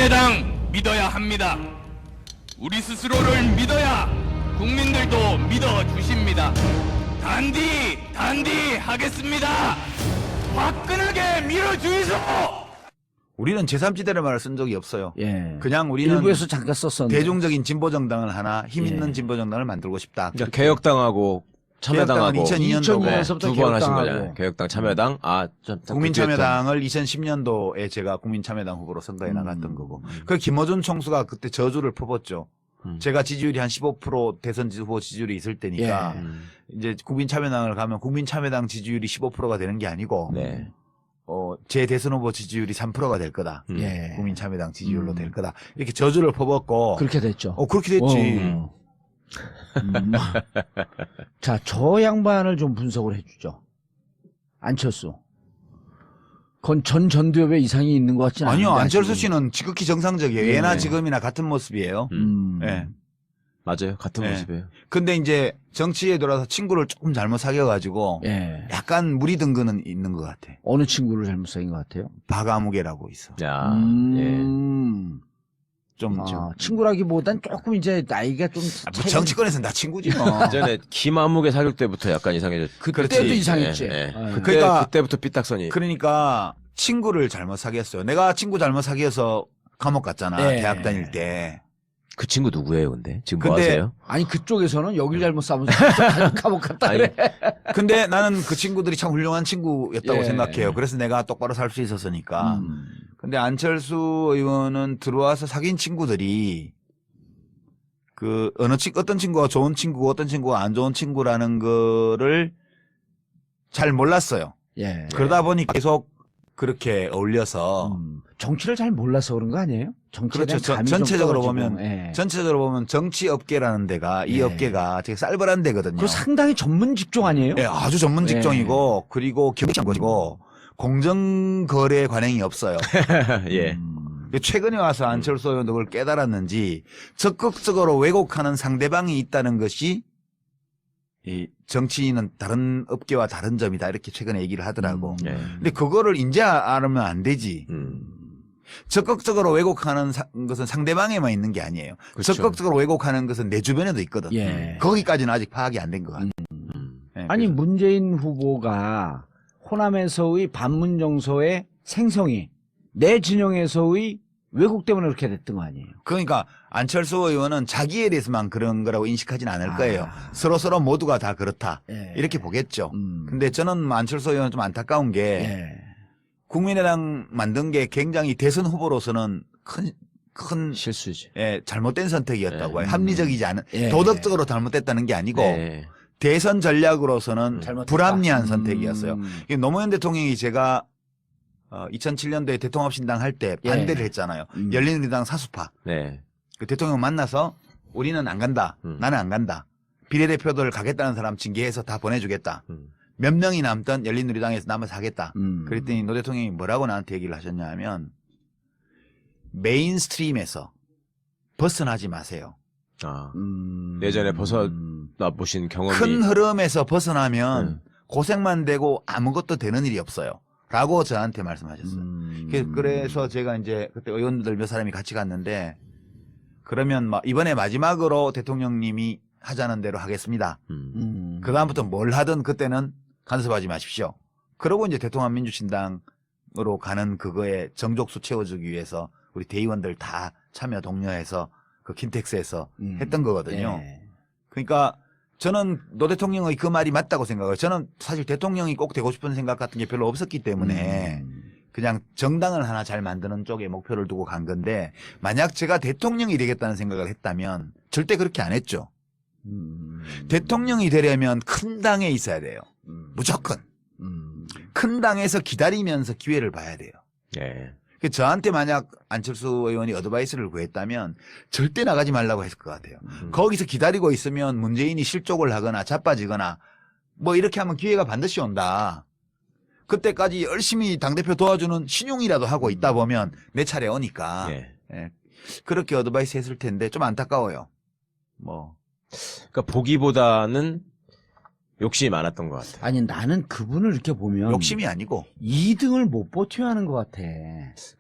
국민의당 믿어야 합니다. 우리 스스로를 믿어야 국민들도 믿어주십니다. 단디 하겠습니다. 화끈하게 밀어주이소. 우리는 제3지대를 말을 쓴 적이 없어요. 예. 그냥 우리는 일부에서 잠깐 썼었는데. 대중적인 진보정당을 하나 힘 있는 예. 진보정당을 만들고 싶다. 그러니까 개혁당하고 참여당하고 2002년도에 2000년에서부터 두 번 하신 개혁당하고. 거잖아요. 개혁당, 참여당. 국민참여당을 2010년도에 제가 국민참여당 후보로 선거에 나갔던 거고. 그 김어준 총수가 그때 저주를 퍼붓죠. 제가 지지율이 한 15% 대선 후보 지지율이 있을 때니까 예. 이제 국민참여당을 가면 국민참여당 지지율이 15%가 되는 게 아니고 네. 제 대선 후보 지지율이 3%가 될 거다. 예. 국민참여당 지지율로 될 거다. 이렇게 저주를 퍼붓고 그렇게 됐죠. 그렇게 됐지. 자, 저 양반을 좀 분석을 해주죠. 안철수. 그건 전 전두엽에 이상이 있는 것 같지는 아니요, 않은데, 안철수 아직은. 씨는 지극히 정상적이에요. 예. 예나 지금이나 같은 모습이에요. 예. 맞아요. 같은 네. 모습이에요. 근데 이제 정치에 들어와서 친구를 조금 잘못 사귀어가지고 예. 약간 무리 든 거는 있는 것 같아. 어느 친구를 잘못 사귄 것 같아요? 박아무개라고 있어. 야, 좀 친구라기보단 조금 이제 나이가 좀 차이가 정치권에서 나 친구지 뭐. 예. 전에 김아무개 사귈 때부터 약간 이상해졌죠. 그때도 이상했지. 예, 예. 예. 그러니까- 그때부터 삐딱선이. 그러니까 친구를 잘못 사귀었어요. 내가 친구 잘못 사귀어서 감옥 갔잖아. 예. 대학 다닐 때. 그 친구 누구예요, 근데? 지금 뭐 근데- 하세요? 아니 그쪽에서는 여길 잘못 싸면서 감옥 갔다 아니, 그래. 근데 나는 그 친구들이 참 훌륭한 친구였다고 예. 생각해요. 그래서 내가 똑바로 살 수 있었으니까. 근데 안철수 의원은 들어와서 사귄 친구들이 어떤 친구가 좋은 친구고 어떤 친구가 안 좋은 친구라는 거를 잘 몰랐어요. 예. 그러다 보니 계속 그렇게 어울려서 정치를 잘 몰라서 그런 거 아니에요? 정치에 그렇죠. 대한 감이 좀 전체적으로 떨어지고. 보면 예. 전체적으로 보면 정치 업계라는 데가 이 예. 업계가 되게 쌀벌한 데거든요. 그거 상당히 전문 직종 아니에요? 예, 아주 전문 직종이고 그리고 경쟁이고 공정거래 관행이 없어요. 예. 최근에 와서 안철수 의원도 그걸 깨달았는지 적극적으로 왜곡하는 상대방이 있다는 것이 이 정치인은 다른 업계와 다른 점이다 이렇게 최근에 얘기를 하더라고. 예. 근데 그거를 이제 알면 안 되지. 적극적으로 왜곡하는 것은 상대방에만 있는 게 아니에요. 그렇죠. 적극적으로 왜곡하는 것은 내 주변에도 있거든. 예. 거기까지는 아직 파악이 안 된 것 같아. 예, 아니 그래서. 문재인 후보가 호남에서의 반문 정서의 생성이 내 진영에서의 왜곡 때문에 그렇게 됐던 거 아니에요? 그러니까 안철수 의원은 자기에 대해서만 그런 거라고 인식하진 않을 거예요. 서로 모두가 다 그렇다. 예. 이렇게 보겠죠. 근데 저는 안철수 의원은 좀 안타까운 게 예. 국민의당 만든 게 굉장히 대선 후보로서는 큰 실수지. 잘못된 선택이었다고 예. 해요. 합리적이지 않은 예. 도덕적으로 잘못됐다는 게 아니고 네. 대선 전략으로서는 잘못됐다. 불합리한 선택이었어요. 이게 노무현 대통령이 제가 2007년도에 대통합신당 할 때 예. 반대를 했잖아요. 열린우리당 사수파. 네. 그 대통령 만나서 우리는 안 간다. 나는 안 간다. 비례대표들 가겠다는 사람 징계해서 다 보내주겠다. 몇 명이 남던 열린우리당에서 남아서 하겠다. 그랬더니 노 대통령이 뭐라고 나한테 얘기를 하셨냐 하면 메인스트림에서 벗어나지 마세요. 아. 예전에 벗어나 보신 경험이. 큰 흐름에서 벗어나면 고생만 되고 아무것도 되는 일이 없어요. 라고 저한테 말씀하셨어요. 그래서 제가 이제 그때 의원들 몇 사람이 같이 갔는데 그러면 이번에 마지막으로 대통령님이 하자는 대로 하겠습니다. 그다음부터 뭘 하든 그때는 간섭하지 마십시오. 그러고 이제 대통합민주신당으로 가는 그거에 정족수 채워주기 위해서 우리 대의원들 다 참여 독려해서 그 킨텍스에서 했던 거거든요. 예. 그러니까 저는 노 대통령의 그 말이 맞다고 생각해요. 저는 사실 대통령이 꼭 되고 싶은 생각 같은 게 별로 없었기 때문에 그냥 정당을 하나 잘 만드는 쪽에 목표를 두고 간 건데 만약 제가 대통령이 되겠다는 생각을 했다면 절대 그렇게 안 했죠. 대통령이 되려면 큰 당에 있어야 돼요. 무조건. 큰 당에서 기다리면서 기회를 봐야 돼요. 예. 저한테 만약 안철수 의원이 어드바이스를 구했다면 절대 나가지 말라고 했을 것 같아요. 거기서 기다리고 있으면 문재인이 실족을 하거나 자빠지거나 뭐 이렇게 하면 기회가 반드시 온다. 그때까지 열심히 당대표 도와주는 신용이라도 하고 있다 보면 내 차례 오니까 예. 그렇게 어드바이스 했을 텐데 좀 안타까워요. 그러니까 보기보다는 욕심이 많았던 것 같아요. 아니 나는 그분을 이렇게 보면 욕심이 아니고 2등을 못 버텨야 하는 것 같아.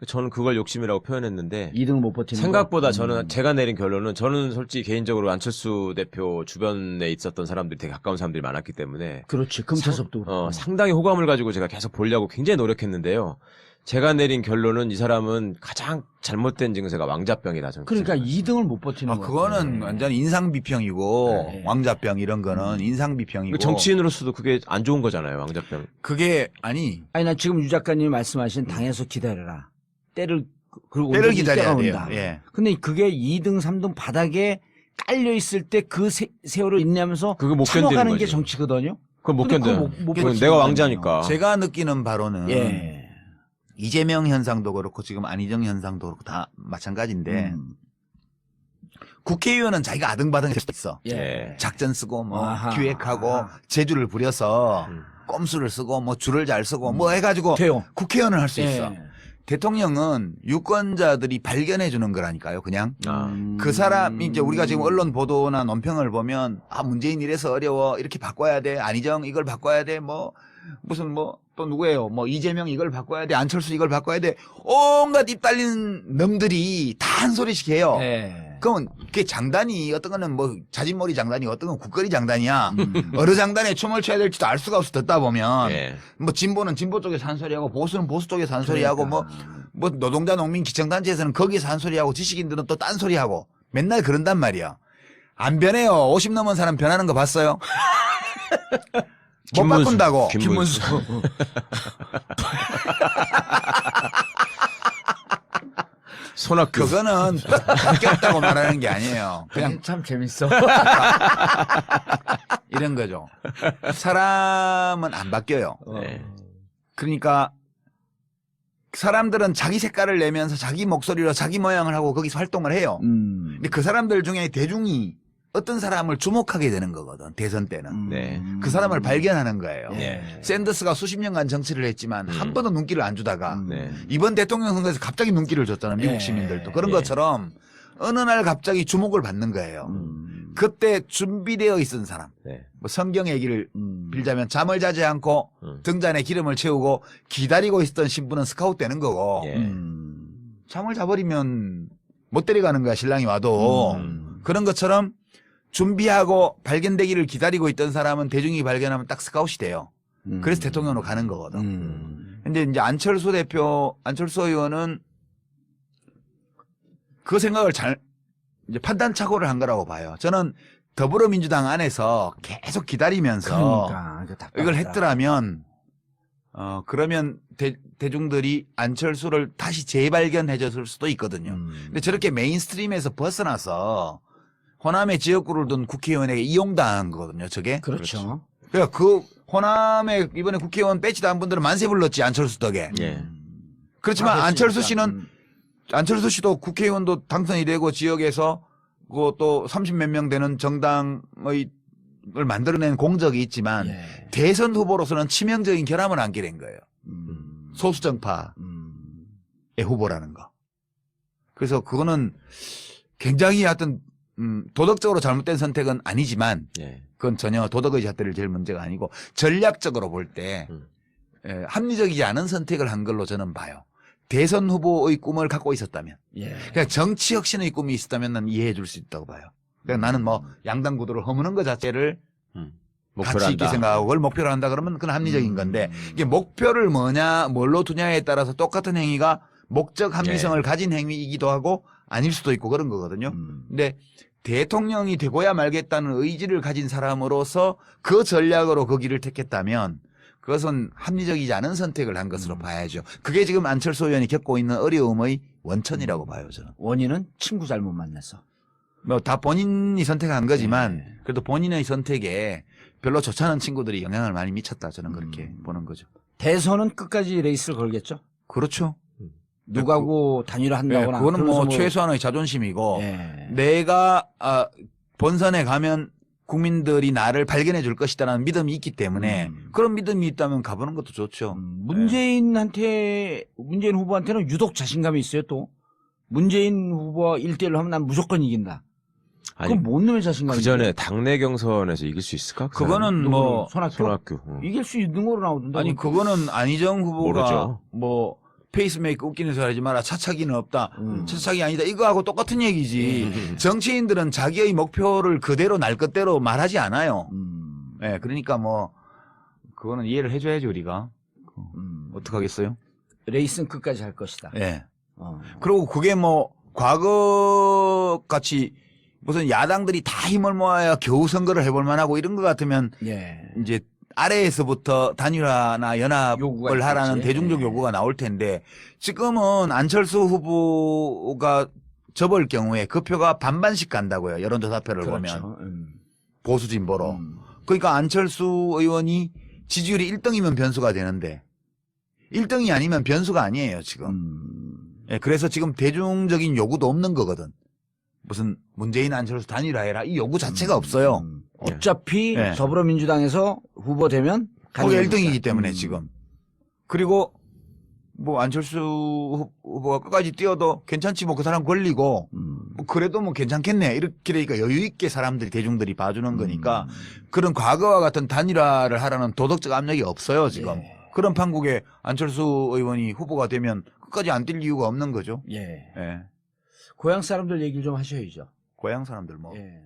저는 그걸 욕심이라고 표현했는데 2등을 못 버티는 생각보다 거. 저는 제가 내린 결론은 저는 솔직히 개인적으로 안철수 대표 주변에 있었던 사람들이 되게 가까운 사람들이 많았기 때문에 그렇지. 금태섭도 그렇고. 상당히 호감을 가지고 제가 계속 보려고 굉장히 노력했는데요. 제가 내린 결론은 이 사람은 가장 잘못된 증세가 왕자병이다. 저는 그러니까 생각해요. 2등을 못 버티는 거. 그거는 완전 인상비평이고 네. 왕자병 이런 거는 인상비평이고 정치인으로서도 그게 안 좋은 거잖아요. 왕자병. 그게 아니 아니 나 지금 유 작가님이 말씀하신 당에서 기다려라. 때를 그리고 때를 언제든지 기다려야 때가 돼요. 온다. 예. 근데 그게 2등, 3등 바닥에 깔려 있을 때 그 세월을 인내하면서 그거 못 참아가는 견디는 게 거지. 정치거든요. 그건 못 근데 견뎌. 그거 못 그건 버티는 내가 거 왕자니까. 제가 느끼는 바로는 예. 이재명 현상도 그렇고 지금 안희정 현상도 그렇고 다 마찬가지인데 국회의원은 자기가 아등바등 할수 있어. 예. 작전 쓰고 뭐 아하. 기획하고 아하. 재주를 부려서 꼼수를 쓰고 뭐 줄을 잘 쓰고 뭐 해가지고 돼요. 국회의원을 할 수 예. 있어. 대통령은 유권자들이 발견해 주는 거라니까요. 그냥 그 사람이 이제 우리가 지금 언론 보도나 논평을 보면 문재인 이래서 어려워 이렇게 바꿔야 돼. 안희정 이걸 바꿔야 돼. 뭐 무슨 뭐 또 누구예요? 뭐 이재명 이걸 바꿔야 돼. 안철수 이걸 바꿔야 돼. 온갖 입 달린 놈들이 다 한 소리씩 해요. 예. 그러면 그게 장단이 어떤 거는 뭐 자진몰이 장단이 어떤 건 국거리 장단이야. 어느 장단에 춤을 춰야 될지도 알 수가 없어 듣다 보면 예. 뭐 진보는 진보 쪽에서 한 소리하고 보수는 보수 쪽에서 한 소리하고 뭐 노동자 농민 기청단체에서는 거기에서 한 소리하고 지식인들은 또 딴 소리하고 맨날 그런단 말이야. 안 변해요. 50 넘은 사람 변하는 거 봤어요? 못 김문수. 바꾼다고. 김문수. 손학규. 그거는 바뀌었다고 말하는 게 아니에요. 그냥 참 재밌어. 이런 거죠. 사람은 안 바뀌어요. 네. 그러니까 사람들은 자기 색깔을 내면서 자기 목소리로 자기 모양을 하고 거기서 활동을 해요. 근데 그 사람들 중에 대중이 어떤 사람을 주목하게 되는 거거든. 대선 때는. 네. 그 사람을 발견하는 거예요. 네. 샌더스가 수십 년간 정치를 했지만 한 번도 눈길을 안 주다가 네. 이번 대통령 선거에서 갑자기 눈길을 줬잖아요. 미국 예. 시민들도. 그런 예. 것처럼 어느 날 갑자기 주목을 받는 거예요. 그때 준비되어 있던 사람. 네. 뭐 성경 얘기를 빌자면 잠을 자지 않고 등잔에 기름을 채우고 기다리고 있었던 신부는 스카웃 되는 거고 예. 잠을 자버리면 못 데려가는 거야 신랑이 와도. 그런 것처럼 준비하고 발견되기를 기다리고 있던 사람은 대중이 발견하면 딱 스카웃이 돼요. 그래서 대통령으로 가는 거거든. 근데 이제 안철수 의원은 그 생각을 잘 이제 판단착오를 한 거라고 봐요. 저는 더불어민주당 안에서 계속 기다리면서 그러니까 이걸 했더라면 그러면 대중들이 안철수를 다시 재발견해 줬을 수도 있거든요. 근데 저렇게 메인스트림에서 벗어나서 호남의 지역구를 둔 국회의원에게 이용당한 거거든요, 저게. 그렇죠. 그러니까 그 호남에 이번에 국회의원 배치 단 분들은 만세 불렀지, 안철수 덕에. 예. 그렇지만 아, 안철수 그렇습니까? 씨는 안철수 씨도 국회의원도 당선이 되고 지역에서 그또 30몇 명 되는 정당의 을 만들어낸 공적이 있지만 예. 대선 후보로서는 치명적인 결함을 안게 된 거예요. 소수정파의 후보라는 거. 그래서 그거는 굉장히 하여튼 도덕적으로 잘못된 선택은 아니지만 예. 그건 전혀 도덕의 잣대를 제일 문제가 아니고 전략적으로 볼 때 합리적이지 않은 선택을 한 걸로 저는 봐요. 대선 후보의 꿈을 갖고 있었다면 예. 그냥 정치 혁신의 꿈이 있었다면 난 이해해 줄 수 있다고 봐요. 그냥 나는 뭐 양당 구도를 허무는 것 자체를 목표로 가치 있게 한다. 생각하고 그걸 목표로 한다 그러면 그건 합리적인 건데 이게 목표를 뭘로 두냐에 따라서 똑같은 행위가 목적 합리성을 가진 행위이기도 하고 아닐 수도 있고 그런 거거든요. 근데 대통령이 되고야 말겠다는 의지를 가진 사람으로서 그 전략으로 그 길을 택했다면 그것은 합리적이지 않은 선택을 한 것으로 봐야죠. 그게 지금 안철수 의원이 겪고 있는 어려움의 원천이라고 봐요, 저는. 원인은 친구 잘못 만나서. 뭐 다 본인이 선택한 거지만 그래도 본인의 선택에 별로 좋지 않은 친구들이 영향을 많이 미쳤다, 저는 그렇게 보는 거죠. 대선은 끝까지 레이스를 걸겠죠. 그렇죠. 누가고 단일화 한다거나. 그거는 뭐 그러면서 최소한의 자존심이고 예. 내가 본선에 가면 국민들이 나를 발견해 줄 것이다라는 믿음이 있기 때문에 그런 믿음이 있다면 가보는 것도 좋죠. 문재인 후보한테는 유독 자신감이 있어요, 또. 문재인 후보와 1대1로 하면 난 무조건 이긴다. 아니, 그건 뭔 놈의 자신감이? 그 전에 당내 경선에서 이길 수 있을까? 그 그거는 뭐 손학규? 손학규. 이길 수 있는 거로 나오던데. 아니 그거는 안희정 후보가 모르죠. 뭐 페이스메이커 웃기는 소리 하지 마라. 차차기는 없다. 차차기 아니다. 이거하고 똑같은 얘기지. 정치인들은 자기의 목표를 그대로 날 것대로 말하지 않아요. 예, 그러니까 뭐 그거는 이해를 해줘야지 우리가. 어떡하겠어요? 레이스는 끝까지 할 것이다. 예. 어. 그리고 그게 뭐 과거 같이 무슨 야당들이 다 힘을 모아야 겨우 선거를 해볼 만하고 이런 것 같으면 예. 이제 아래에서부터 단일화나 요구가 연합을 하라는 있겠지. 대중적 예. 요구가 나올 텐데 지금은 안철수 후보가 접을 경우에 그 표가 반반씩 간다고요. 여론조사표를 보면 그렇죠. 보수 진보로. 그러니까 안철수 의원이 지지율이 1등이면 변수가 되는데 1등이 아니면 변수가 아니에요 지금. 예, 그래서 지금 대중적인 요구도 없는 거거든. 무슨 문재인 안철수 단일화해라 이 요구 자체가 없어요. 어차피 예. 더불어민주당에서 후보 되면 거기 가능하니까. 1등이기 때문에 지금. 그리고 뭐 안철수 후보가 끝까지 뛰어도 괜찮지 뭐 그 사람 걸리고 뭐 그래도 뭐 괜찮겠네 이렇게 되니까 여유 있게 사람들이 대중들이 봐주는 거니까 그런 과거와 같은 단일화를 하라는 도덕적 압력이 없어요 지금. 예. 그런 판국에 안철수 의원이 후보가 되면 끝까지 안 뛸 이유가 없는 거죠. 예. 예. 고향 사람들 얘기를 좀 하셔야죠. 고향 사람들 뭐. 예.